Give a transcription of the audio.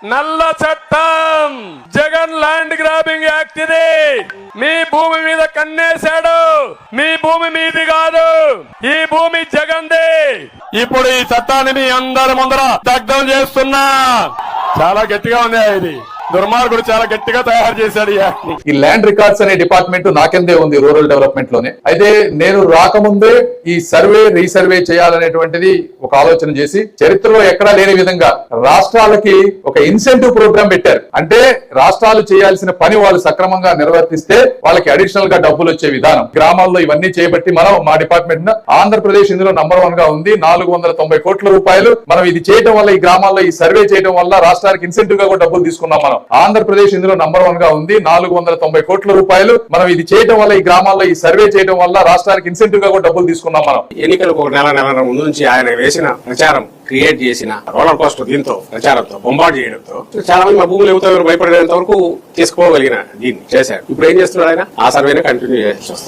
నల్ల చట్టం Jagan land grabbing act ఇది. మీ భూమి మీద కన్నేశాడు. మీ భూమి మీది కాదు, ఈ భూమి జగన్ది. ఇప్పుడు ఈ చట్టాన్ని మీ అందరి ముందర దగ్ధం చేస్తున్నా. చాలా గట్టిగా ఉంది ఇది. దుర్మార్గుడు చాలా గట్టిగా తయారు చేశాడు ఈ యాక్ట్ ని. ఈ ల్యాండ్ రికార్డ్స్ అనే డిపార్ట్మెంట్ నాకెందే ఉంది రూరల్ డెవలప్మెంట్ లోనే. అయితే నేను రాకముందే ఈ సర్వే రీసర్వే చేయాలనేటువంటిది ఒక ఆలోచన చేసి చరిత్రలో ఎక్కడా లేని విధంగా రాష్ట్రాలకి ఒక ఇన్సెంటివ్ ప్రోగ్రామ్ పెట్టారు. అంటే రాష్ట్రాలు చేయాల్సిన పని వాళ్ళు సక్రమంగా నిర్వర్తిస్తే వాళ్ళకి అడిషనల్ గా డబ్బులు వచ్చే విధానం. గ్రామాల్లో ఇవన్నీ చేయబట్టి మనం మా డిపార్ట్మెంట్ ఆంధ్రప్రదేశ్ ఇందులో నంబర్ 1 గా ఉంది. 490 కోట్ల రూపాయలు మనం ఇది చేయడం వల్ల, ఈ గ్రామాల్లో ఈ సర్వే చేయడం వల్ల రాష్ట్రానికి ఇన్సెంటివ్ గా కూడా డబ్బులు తీసుకున్నాం. మనం ఆంధ్రప్రదేశ్ ఇందులో నంబర్ 1 గా ఉంది. 490 కోట్ల రూపాయలు మనం ఇది చేయడం వల్ల, ఈ గ్రామాల్లో ఈ సర్వే చేయడం వల్ల రాష్ట్రానికి ఇన్సెంటివ్ గా కూడా డబ్బులు తీసుకున్నాం. మనం ఎన్నికలకు ఒక నెల ముందు నుంచి ఆయన వేసిన ప్రచారం క్రియేట్ చేసిన రోలర్ కోస్టర్ దీంతో ప్రచారంతో బొంబాటు చేయడంతో చాలా మంది మా భూములు ఎవరు భయపడేంత వరకు తీసుకోగలిగిన దీన్ని చేశారు. ఇప్పుడు ఏం చేస్తున్నాడు ఆయన? ఆ సర్వేనే కంటిన్యూ చేయాల్సి వస్తుంది.